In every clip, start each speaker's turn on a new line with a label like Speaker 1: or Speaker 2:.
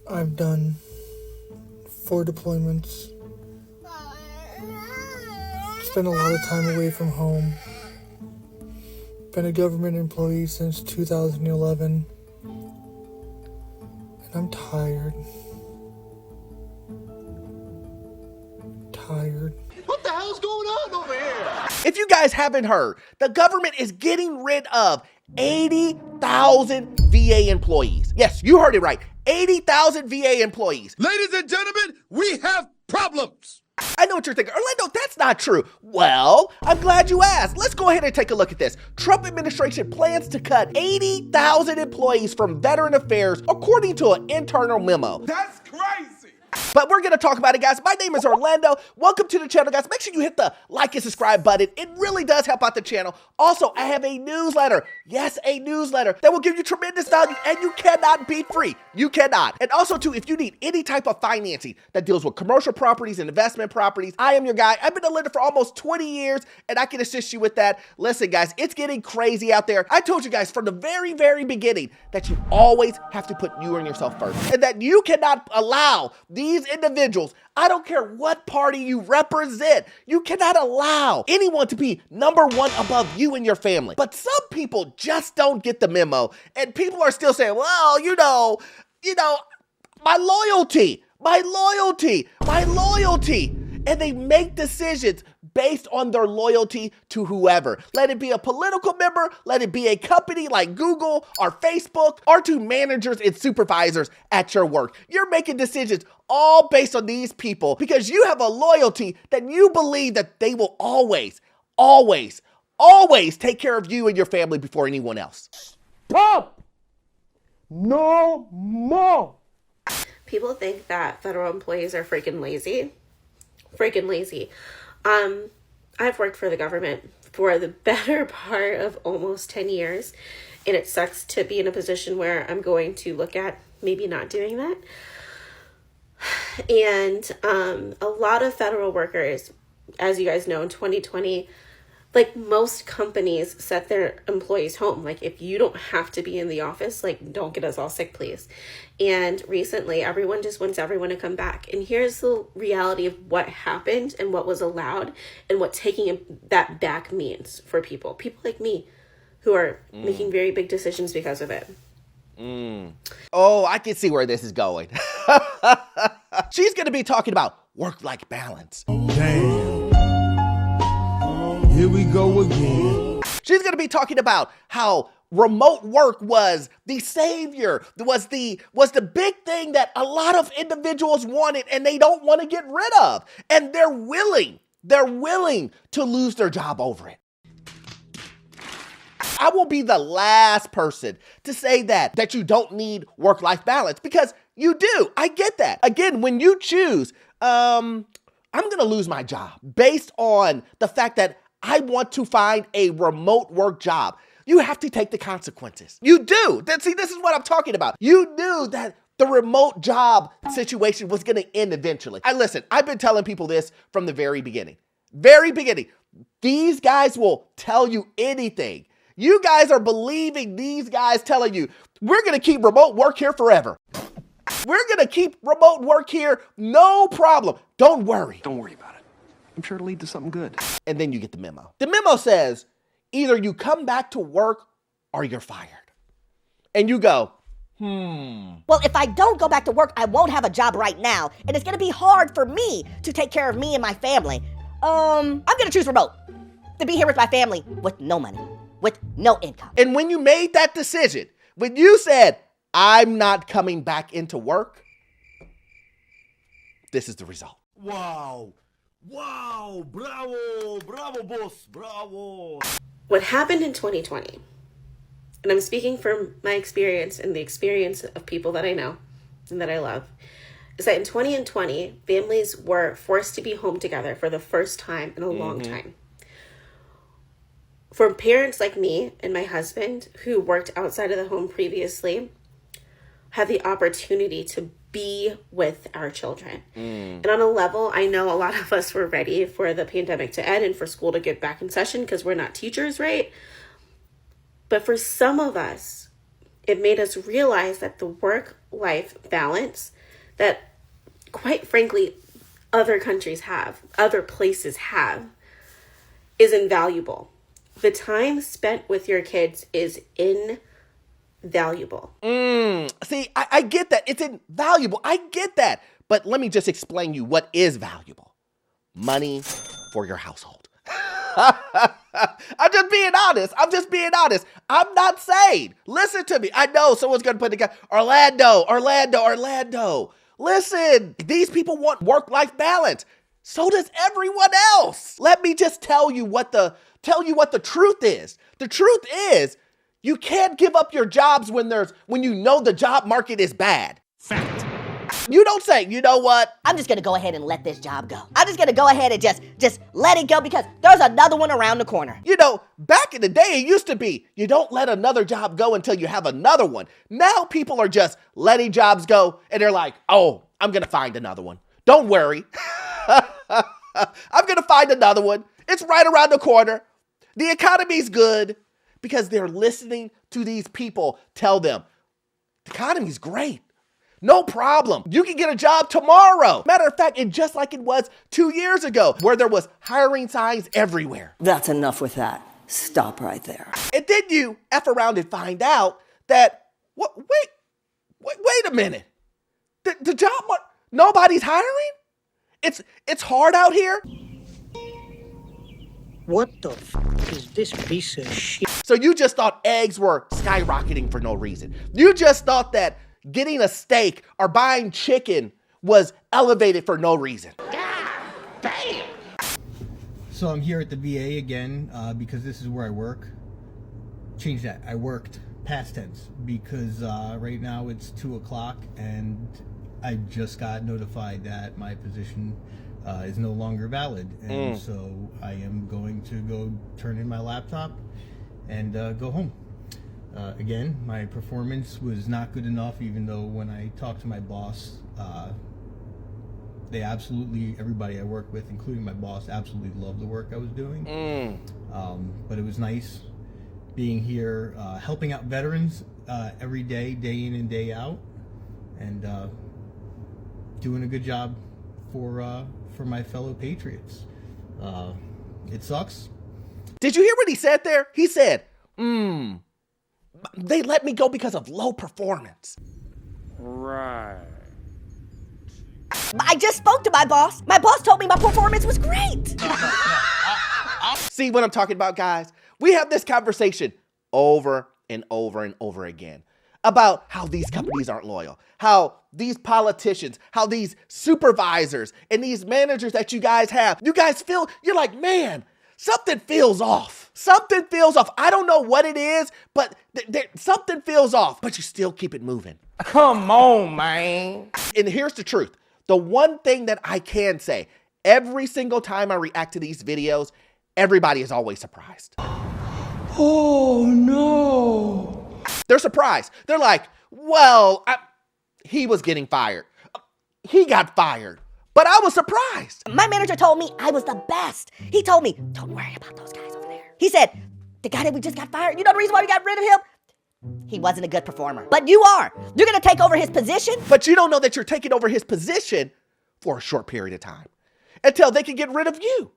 Speaker 1: I've done 4 deployments, spent a lot of time away from home, been a government employee since 2011, and I'm tired.
Speaker 2: What the hell's going on over here?
Speaker 3: If you guys haven't heard, the government is getting rid of 80,000 VA employees. Yes, you heard it right. 80,000 VA employees.
Speaker 2: Ladies and gentlemen, we have problems.
Speaker 3: I know what you're thinking. Orlando, that's not true. Well, I'm glad you asked. Let's go ahead and take a look at this. Trump administration plans to cut 80,000 employees from Veteran Affairs, according to an internal memo.
Speaker 2: That's crazy.
Speaker 3: But we're going to talk about it, guys. My name is Orlando. Welcome to the channel, guys. Make sure you hit the like and subscribe button. It really does help out the channel. Also, I have a newsletter. Yes, a newsletter that will give you tremendous value, and you cannot be free. You cannot. And also, too, if you need any type of financing that deals with commercial properties and investment properties, I am your guy. I've been a lender for almost 20 years, and I can assist you with that. Listen, guys, it's getting crazy out there. I told you guys from the very, very beginning that you always have to put you and yourself first, and that you cannot allow these individuals, I don't care what party you represent, you cannot allow anyone to be number one above you and your family. But some people just don't get the memo, and people are still saying, well, you know, my loyalty. And they make decisions based on their loyalty to whoever. Let it be a political member, let it be a company like Google or Facebook, or to managers and supervisors at your work. You're making decisions all based on these people because you have a loyalty that you believe that they will always take care of you and your family before anyone else.
Speaker 2: Stop! No more!
Speaker 4: People think that federal employees are freaking lazy. I've worked for the government for the better part of almost 10 years, and it sucks to be in a position where I'm going to look at maybe not doing that. And a lot of federal workers, as you guys know, in 2020, like most companies set their employees home. Like, if you don't have to be in the office, like, don't get us all sick, please. And recently, everyone just wants everyone to come back. And here's the reality of what happened and what was allowed and what taking that back means for people like me who are making very big decisions because of it.
Speaker 3: Oh, I can see where this is going. She's going to be talking about work-life balance.
Speaker 2: Damn. Here we go again.
Speaker 3: She's going to be talking about how remote work was the savior, was the big thing that a lot of individuals wanted and they don't want to get rid of. And they're willing to lose their job over it. I will be the last person to say that you don't need work-life balance, because you do. I get that. Again, when you choose, I'm going to lose my job based on the fact that I want to find a remote work job, you have to take the consequences. You do. See, this is what I'm talking about. You knew that the remote job situation was going to end eventually. Listen, I've been telling people this from the very beginning. These guys will tell you anything. You guys are believing these guys telling you, we're going to keep remote work here forever. We're going to keep remote work here, no problem. Don't worry.
Speaker 5: Don't worry about it. I'm sure it'll lead to something good.
Speaker 3: And then you get the memo. The memo says, either you come back to work or you're fired. And you go,
Speaker 6: Well, if I don't go back to work, I won't have a job right now, and it's gonna be hard for me to take care of me and my family. I'm gonna choose remote, to be here with my family with no money, with no income.
Speaker 3: And when you made that decision, when you said, I'm not coming back into work, this is the result.
Speaker 2: Wow, bravo, boss, bravo.
Speaker 4: What happened in 2020, and I'm speaking from my experience and the experience of people that I know and that I love, is that in 2020, families were forced to be home together for the first time in a long time. For parents like me and my husband, who worked outside of the home previously, had the opportunity to be with our children. And on a level, I know a lot of us were ready for the pandemic to end and for school to get back in session because we're not teachers, right? But for some of us, it made us realize that the work-life balance that, quite frankly, other countries have, other places have, is invaluable. The time spent with your kids is invaluable.
Speaker 3: See, I get that. It's invaluable. I get that. But let me just explain you what is valuable. Money for your household. I'm just being honest. I'm not saying. Listen to me. I know someone's going to put the guy, Orlando. Listen, these people want work-life balance. So does everyone else. Let me just tell you what the truth is. The truth is, you can't give up your jobs when you know the job market is bad.
Speaker 2: Fact.
Speaker 3: You don't say, you know what?
Speaker 6: I'm just gonna go ahead and let this job go. I'm just gonna go ahead and just let it go because there's another one around the corner.
Speaker 3: You know, back in the day, it used to be, you don't let another job go until you have another one. Now people are just letting jobs go and they're like, oh, I'm gonna find another one. Don't worry. I'm gonna find another one. It's right around the corner. The economy's good because they're listening to these people tell them, the economy's great. No problem. You can get a job tomorrow. Matter of fact, it's just like it was 2 years ago where there was hiring signs everywhere.
Speaker 7: That's enough with that. Stop right there.
Speaker 3: And then you F around and find out that, wait a minute. The job, nobody's hiring? It's hard out here?
Speaker 8: What the f is this piece of shit?
Speaker 3: So you just thought eggs were skyrocketing for no reason. You just thought that getting a steak or buying chicken was elevated for no reason.
Speaker 9: So I'm here at the VA again because this is where I work. Change that. I worked past tense because right now it's 2 o'clock and I just got notified that my position is no longer valid. And so I am going to go turn in my laptop and go home. Again, my performance was not good enough, even though when I talked to my boss, everybody I work with, including my boss, absolutely loved the work I was doing. But it was nice being here, helping out veterans every day, day in and day out, and doing a good job for my fellow patriots. It sucks.
Speaker 3: Did you hear what he said there? He said, they let me go because of low performance.
Speaker 6: I just spoke to my boss. My boss told me my performance was great.
Speaker 3: See what I'm talking about, guys? We have this conversation over and over and over again about how these companies aren't loyal, how these politicians, how these supervisors and these managers that you guys have, you're like, man, something feels off. Something feels off. I don't know what it is, but something feels off, but you still keep it moving.
Speaker 2: Come on, man.
Speaker 3: And here's the truth. The one thing that I can say, every single time I react to these videos, everybody is always surprised.
Speaker 2: Oh, no.
Speaker 3: They're surprised. They're like, well, he was getting fired. He got fired. But I was surprised.
Speaker 6: My manager told me I was the best. He told me, don't worry about those guys over there. He said, the guy that we just got fired, you know the reason why we got rid of him? He wasn't a good performer. But you are. You're going to take over his position?
Speaker 3: But you don't know that you're taking over his position for a short period of time until they can get rid of you.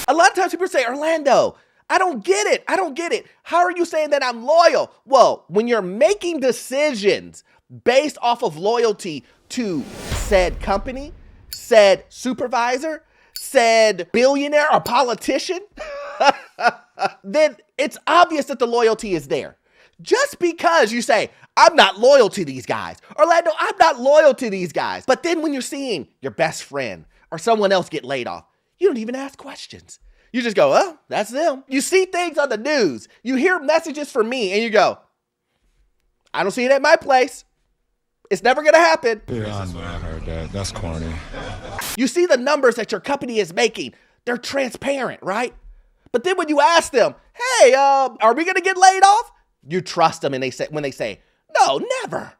Speaker 3: A lot of times people say, Orlando, I don't get it. How are you saying that I'm loyal? Well, when you're making decisions based off of loyalty to said company, said supervisor, said billionaire or politician, then it's obvious that the loyalty is there. Just because you say, I'm not loyal to these guys, Orlando, I'm not loyal to these guys. But then when you're seeing your best friend or someone else get laid off, you don't even ask questions. You just go, oh, that's them. You see things on the news. You hear messages from me and you go, I don't see it at my place. It's never going to happen.
Speaker 10: Yeah, I know. I heard that. That's corny.
Speaker 3: You see the numbers that your company is making. They're transparent, right? But then when you ask them, hey, are we going to get laid off? You trust them and when they say, no, never.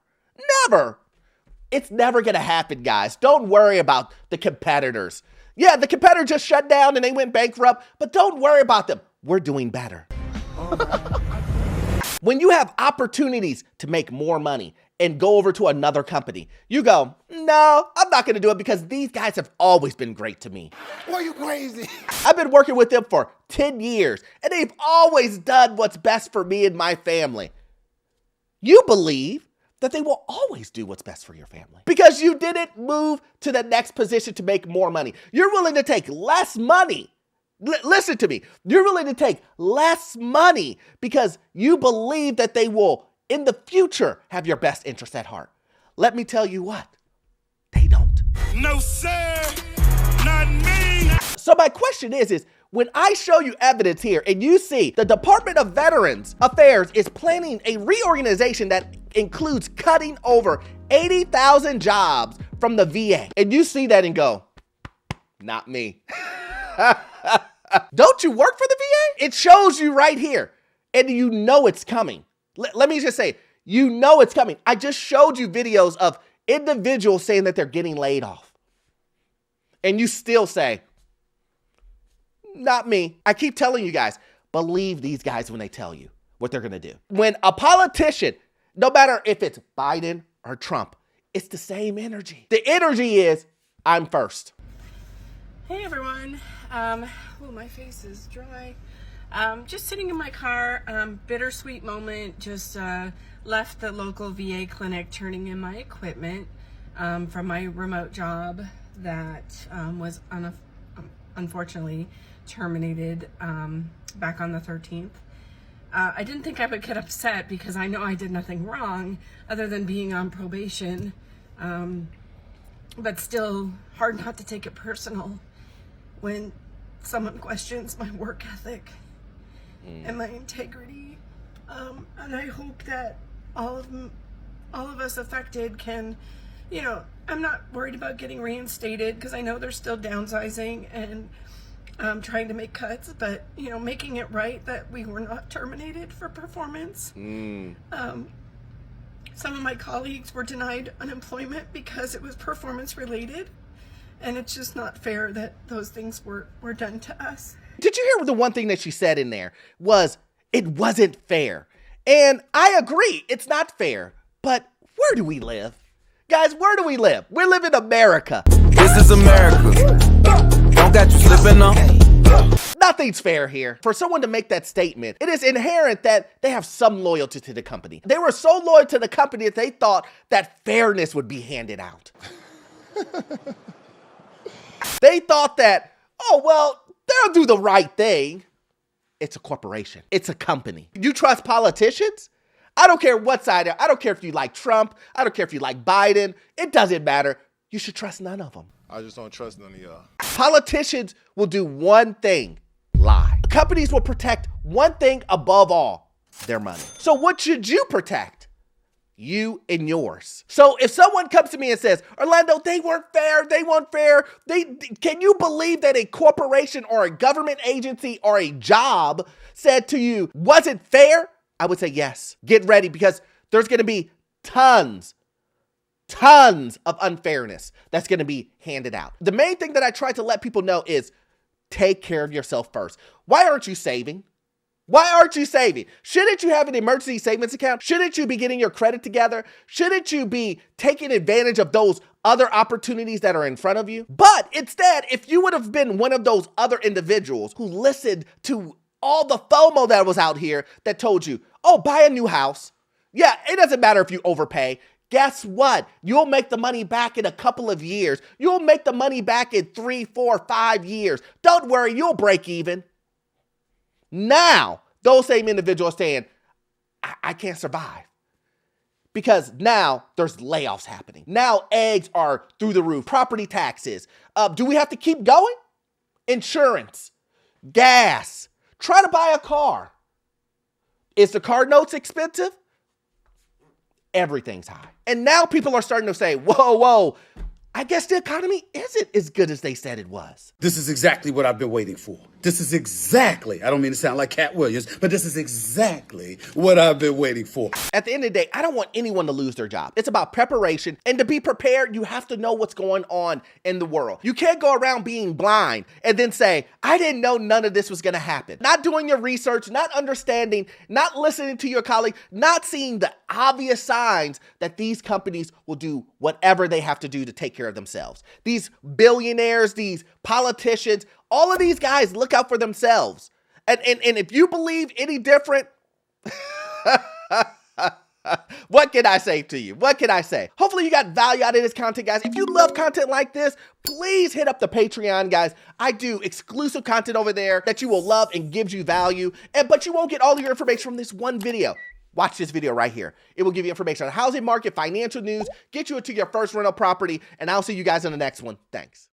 Speaker 3: It's never going to happen, guys. Don't worry about the competitors. Yeah, the competitor just shut down and they went bankrupt, but don't worry about them. We're doing better. When you have opportunities to make more money and go over to another company, you go, no, I'm not gonna do it because these guys have always been great to me.
Speaker 2: Why you crazy?
Speaker 3: I've been working with them for 10 years and they've always done what's best for me and my family. You believe that they will always do what's best for your family because you didn't move to the next position to make more money. You're willing to take less money. Listen to me. You're willing to take less money because you believe that they will, in the future, have your best interest at heart. Let me tell you what, they don't.
Speaker 2: No, sir. Not me.
Speaker 3: So my question is when I show you evidence here and you see the Department of Veterans Affairs is planning a reorganization that includes cutting over 80,000 jobs from the VA, and you see that and go, not me. Don't you work for the VA? It shows you right here, and you know it's coming. Let me just say, you know it's coming. I just showed you videos of individuals saying that they're getting laid off. And you still say, not me. I keep telling you guys, believe these guys when they tell you what they're gonna do. When a politician, no matter if it's Biden or Trump, it's the same energy. The energy is, I'm first.
Speaker 11: Hey everyone. Well, my face is dry. Just sitting in my car, bittersweet moment, just left the local VA clinic turning in my equipment from my remote job that was unfortunately terminated back on the 13th. I didn't think I would get upset because I know I did nothing wrong other than being on probation, but still hard not to take it personal when someone questions my work ethic and my integrity. And I hope that all of us affected can, you know, I'm not worried about getting reinstated because I know they're still downsizing and trying to make cuts, but, you know, making it right that we were not terminated for performance. Some of my colleagues were denied unemployment because it was performance related. And it's just not fair that those things were done to us.
Speaker 3: Did you hear the one thing that she said in there was it wasn't fair? And I agree, it's not fair. But where do we live? Guys, where do we live? We live in America.
Speaker 2: This is America. Don't got you slipping on.
Speaker 3: Nothing's fair here. For someone to make that statement, it is inherent that they have some loyalty to the company. They were so loyal to the company that they thought that fairness would be handed out. They thought that, oh, well, they'll do the right thing. It's a corporation. It's a company. You trust politicians? I don't care what side. I don't care if you like Trump. I don't care if you like Biden. It doesn't matter. You should trust none of them.
Speaker 10: I just don't trust none of y'all.
Speaker 3: Politicians will do one thing, lie. Companies will protect one thing above all, their money. So what should you protect? You and yours. So if someone comes to me and says, Orlando, they weren't fair, can you believe that a corporation or a government agency or a job said to you wasn't fair? I would say yes. Get ready because there's gonna be tons of unfairness that's gonna be handed out. The main thing that I try to let people know is take care of yourself first. Why aren't you saving? Why aren't you saving? Shouldn't you have an emergency savings account? Shouldn't you be getting your credit together? Shouldn't you be taking advantage of those other opportunities that are in front of you? But instead, if you would have been one of those other individuals who listened to all the FOMO that was out here that told you, oh, buy a new house. Yeah, it doesn't matter if you overpay. Guess what? You'll make the money back in a couple of years. You'll make the money back in 3, 4, 5 years. Don't worry, you'll break even. Now, those same individuals saying, I can't survive. Because now there's layoffs happening. Now eggs are through the roof. Property taxes. Do we have to keep going? Insurance. Gas. Try to buy a car. Is the car notes expensive? Everything's high. And now people are starting to say, whoa, I guess the economy isn't as good as they said it was.
Speaker 12: This is exactly what I've been waiting for. This is exactly, I don't mean to sound like Cat Williams, but this is exactly what I've been waiting for.
Speaker 3: At the end of the day, I don't want anyone to lose their job. It's about preparation, and to be prepared, you have to know what's going on in the world. You can't go around being blind and then say, I didn't know none of this was gonna happen. Not doing your research, not understanding, not listening to your colleague, not seeing the obvious signs that these companies will do whatever they have to do to take care of themselves. These billionaires, these politicians, all of these guys look out for themselves. And if you believe any different, what can I say to you? What can I say? Hopefully you got value out of this content, guys. If you love content like this, please hit up the Patreon, guys. I do exclusive content over there that you will love and gives you value. But you won't get all of your information from this one video. Watch this video right here. It will give you information on the housing market, financial news, get you into your first rental property, and I'll see you guys in the next one. Thanks.